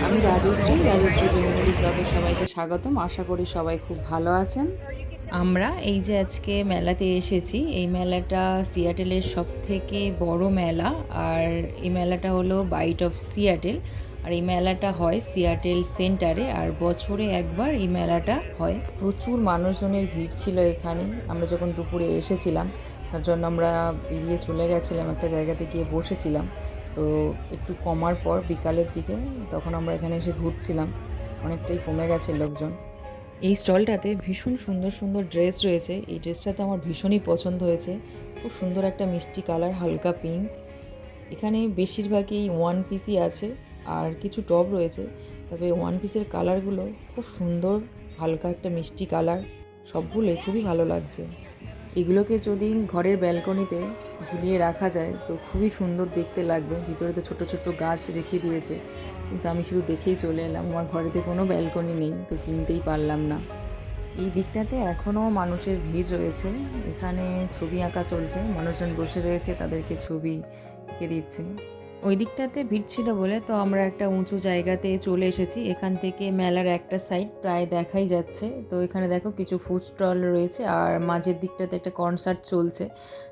আমি রাজশ্রী বেঙ্গলি ব্লগে সবাইকে স্বাগতম। আশা করি সবাই খুব ভালো আছেন। আমরা এই যে আজকে মেলাতে এসেছি, এই মেলাটা সিয়াটেলের সবথেকে বড় মেলা। আর এই মেলাটা হলো বাইট অফ সিয়াটেল। আর এই মেলাটা হয় সিয়াটেল সেন্টারে, আর বছরে একবার এই মেলাটা হয়। প্রচুর মানুষজনের ভিড় ছিল এখানে। আমরা যখন দুপুরে এসেছিলাম, তার জন্য আমরা বেরিয়ে চলে গেছিলাম, একটা জায়গাতে গিয়ে বসেছিলাম। তো একটু কমার পর বিকালের দিকে তখন আমরা এখানে এসে ঘুরছিলাম, অনেকটাই কমে গেছে লোকজন। এই স্টলটাতে ভীষণ সুন্দর সুন্দর ড্রেস রয়েছে। এই ড্রেসটা তো আমার ভীষণই পছন্দ হয়েছে, খুব সুন্দর একটা মিষ্টি কালার, হালকা পিঙ্ক। এখানে বেশিরভাগই ওয়ান পিসই আছে, আর কিছু টপ রয়েছে। তবে ওয়ান পিসের কালারগুলো খুব সুন্দর, হালকা একটা মিষ্টি কালার, সবগুলোই খুবই ভালো লাগছে। এগুলোকে যদি ঘরের ব্যালকনিতে ঝুলিয়ে রাখা যায় তো খুবই সুন্দর দেখতে লাগবে। ভিতরে তো ছোট ছোট গাছ রেখে দিয়েছে, কিন্তু আমি শুধু দেখেই চলে এলাম। আমার ঘরেতে কোনো ব্যালকনি নেই, তো কিনতেই পারলাম না। এই দিকটাতে এখনও মানুষের ভিড় রয়েছে। এখানে ছবি আঁকা চলছে, মানুষজন বসে রয়েছে, তাদেরকে ছবি এঁকে দিচ্ছে। ওই দিকটাতে ভিড় ছিল বলে তো আমরা একটা উঁচু জায়গাতে চলে এসেছি। এখান থেকে মেলার একটা সাইড প্রায় দেখাই যাচ্ছে। তো এখানে দেখো কিছু ফুড স্টল রয়েছে, আর মাঝের দিকটাতে একটা কনসার্ট চলছে।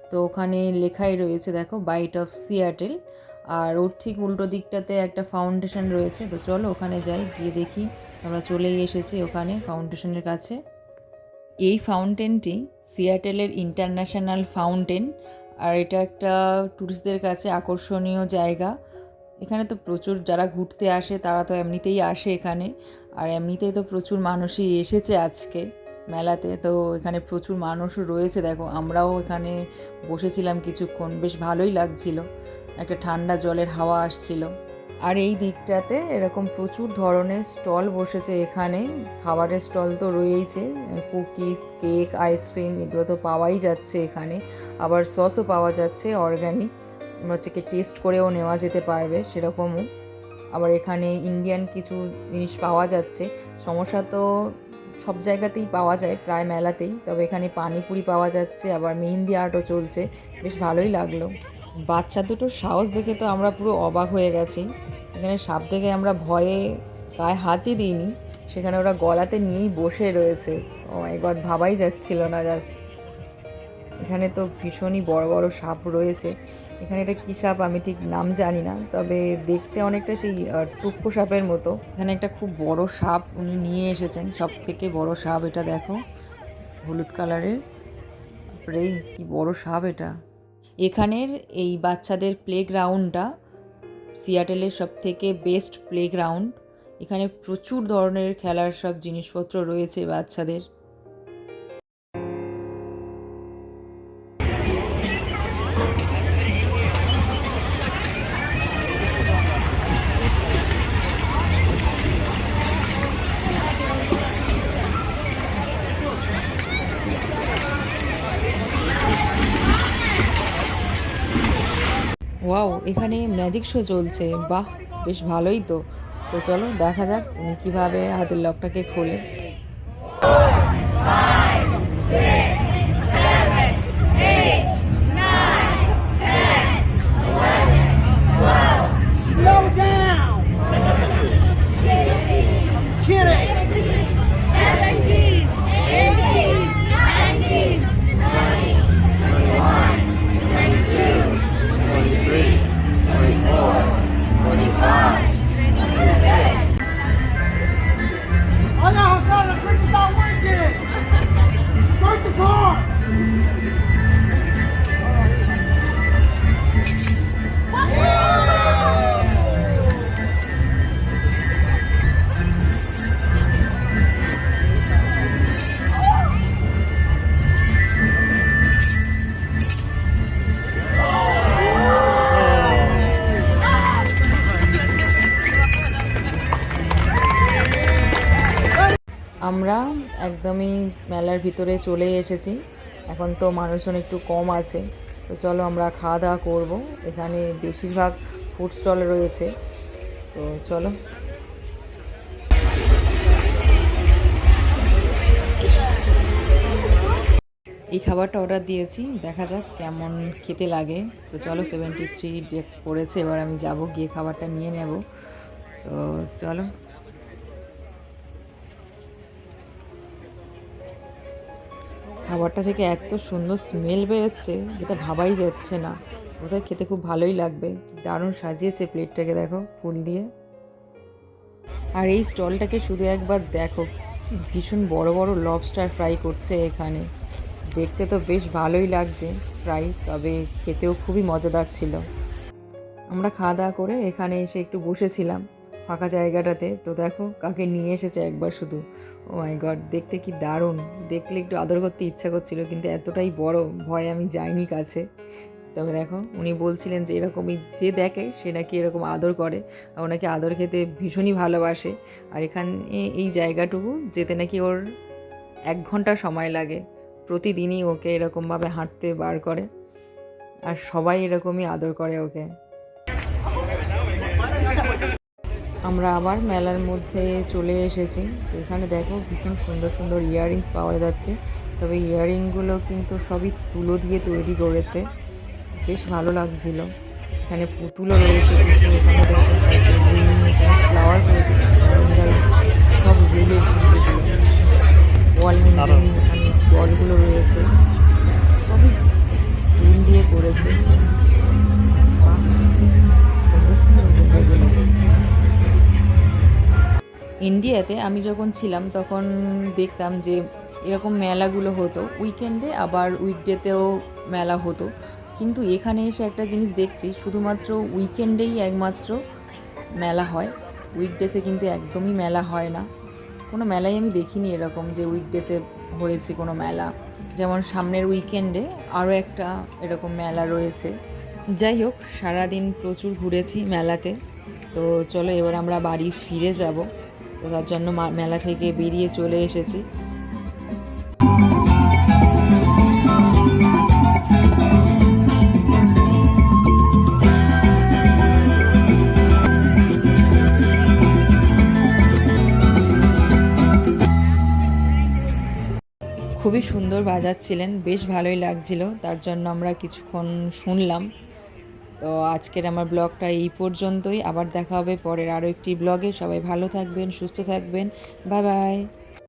তো ওখানে লেখাই রয়েছে দেখো, বাইট অফ সিয়াটেল। আর ওর ঠিক উল্টো দিকটাতে একটা ফাউন্ডেশন রয়েছে। তো চলো ওখানে যাই, গিয়ে দেখি। আমরা চলেই এসেছি ওখানে ফাউন্ডেশনের কাছে। এই ফাউন্টেনটি সিয়াটেলের ইন্টারন্যাশনাল ফাউন্টেন, আর এটা একটা ট্যুরিস্টদের কাছে আকর্ষণীয় জায়গা। এখানে তো প্রচুর যারা ঘুরতে আসে তারা তো এমনিতেই আসে এখানে, আর এমনিতেই তো প্রচুর মানুষই এসেছে আজকে মেলাতে। তো এখানে প্রচুর মানুষও রয়েছে দেখো। আমরাও এখানে বসেছিলাম কিছুক্ষণ, বেশ ভালোই লাগছিল, একটা ঠান্ডা জলের হাওয়া আসছিল। আর এই দিকটাতে এরকম প্রচুর ধরনের স্টল বসেছে এখানে। খাবারের স্টল তো রয়েইছে, কুকিজ, কেক, আইসক্রিম এগুলো তো পাওয়াই যাচ্ছে এখানে। আবার সসও পাওয়া যাচ্ছে অর্গ্যানিক, হচ্ছে কি টেস্ট করেও নেওয়া যেতে পারবে সেরকমও। আবার এখানে ইন্ডিয়ান কিছু জিনিস পাওয়া যাচ্ছে। সমস্যা তো সব জায়গাতেই পাওয়া যায়, প্রায় মেলাতেই। তবে এখানে পানিপুরি পাওয়া যাচ্ছে, আবার মেহেন্দি আর্টও চলছে, বেশ ভালোই লাগলো। বাচ্চা দুটোর সাহস দেখে তো আমরা পুরো অবাক হয়ে গেছি। এখানে সাপ দেখে আমরা ভয়ে গায়ে হাতই দিইনি, সেখানে ওরা গলাতে নিয়েই বসে রয়েছে। ও মাই গড, ভাবাই যাচ্ছিল না জাস্ট। এখানে তো ভীষণই বড় বড় সাপ রয়েছে। এখানে এটা কী সাপ আমি ঠিক নাম জানি না, তবে দেখতে অনেকটা সেই টুকো সাপের মতো। এখানে একটা খুব বড় সাপ উনি নিয়ে এসেছেন, সব থেকে বড় সাপ এটা দেখো, হলুদ কালারের। রে কি বড় সাপ এটা! এখানের এই বাচ্চাদের প্লেগ্রাউন্ডটা সিয়াটেলের সবথেকে বেস্ট প্লেগ্রাউন্ড। এখানে প্রচুর ধরনের খেলার সব জিনিসপত্র রয়েছে বাচ্চাদের। ওয়াও, এখানে ম্যাজিক শো চলছে, বাহ, বেশ ভালোই তো। তো চলো দেখা যাক উনি কীভাবে হাতের লকটাকে খোলে। Slow down! Kidding! 17, 18, 19, 20, 21, 22, 23, 24, 25, 26. I got Hassan, the trick is not working! Start the car! আমরা একদমই মেলার ভিতরে চলে এসেছি। এখন তো মানুষজন একটু কম আছে। তো চলো আমরা খাওয়া দাওয়া করবো। এখানে বেশিরভাগ ফুড স্টল রয়েছে, তো চলো। এই খাবারটা অর্ডার দিয়েছি, দেখা যাক কেমন খেতে লাগে। তো চলো, 73 ডেক পড়েছে, এবার আমি যাব, গিয়ে খাবারটা নিয়ে নেব। তো চলো, খাবারটা থেকে এত সুন্দর স্মেল বেরোচ্ছে যেটা ভাবাই যাচ্ছে না। বোধহয় খেতে খুব ভালোই লাগবে। দারুণ সাজিয়েছে প্লেটটাকে, দেখো ফুল দিয়ে। আর এই স্টলটাকে শুধু একবার দেখো, কি ভীষণ বড় বড় লবস্টার ফ্রাই করছে এখানে। দেখতে তো বেশ ভালোই লাগছে ফ্রাই, তবে খেতেও খুবই মজাদার ছিল। আমরা খাওয়া দাওয়া করে এখানে এসে একটু বসেছিলাম ফাঁকা জায়গাটাতে। তো দেখো কাকে নিয়ে এসেছে একবার শুধু, ও মাই গড, দেখতে কি দারুণ। দেখলে একটু আদর করতে ইচ্ছা করছিল, কিন্তু এতটাই বড়, ভয়ে আমি যাইনি কাছে। তবে দেখো উনি বলছিলেন যে এরকমই যে দেখে সে নাকি এরকম আদর করে, আর ওনাকে আদর খেতে ভীষণই ভালোবাসে। আর এখানে এই জায়গাটুকু যেতে নাকি ওর 1 ঘন্টা সময় লাগে। প্রতিদিনই ওকে এরকমভাবে হাঁটতে বার করে, আর সবাই এরকমই আদর করে ওকে। আমরা আবার মেলার মধ্যে চলে এসেছি। তো এখানে দেখো ভীষণ সুন্দর সুন্দর ইয়াররিংস পাওয়া যাচ্ছে। তবে ইয়াররিংগুলো কিন্তু সবই তুলো দিয়ে তৈরি করেছে, বেশ ভালো লাগছিল। এখানে পুতুলও রয়েছে কিছু, এখানে দেখো সাইকেল ফ্লাওয়ার রয়েছে, সব রিলের ওয়াল হ্যাঙ্গিং, এখানে বলগুলো রয়েছে, সবই ফুল দিয়ে করেছে। বাহ, সুন্দর সুন্দর এগুলো। ইন্ডিয়াতে আমি যখন ছিলাম তখন দেখতাম যে এরকম মেলাগুলো হতো উইকেন্ডে, আবার উইকডেতেও মেলা হতো। কিন্তু এখানে এসে একটা জিনিস দেখছি, শুধুমাত্র উইকেন্ডেই একমাত্র মেলা হয়, উইকডেসে কিন্তু একদমই মেলা হয় না। কোনো মেলাই আমি দেখিনি এরকম যে উইকডেসে হয়েছে কোনো মেলা। যেমন সামনের উইকেন্ডে আরও একটা এরকম মেলা রয়েছে। যাই হোক, সারাদিন প্রচুর ঘুরেছি মেলাতে। তো চলো এবার আমরা বাড়ি ফিরে যাব। তো তার জন্য মেলা থেকে বেরিয়ে চলে এসেছি। খুবই সুন্দর বাজাচ্ছিলেন, বেশ ভালোই লাগছিল, তার জন্য আমরা কিছুক্ষণ শুনলাম। তো আজকের আমার ব্লগটা এই পর্যন্তই। আবার দেখা হবে পরের আরও একটি ব্লগে। সবাই ভালো থাকবেন, সুস্থ থাকবেন। Bye bye.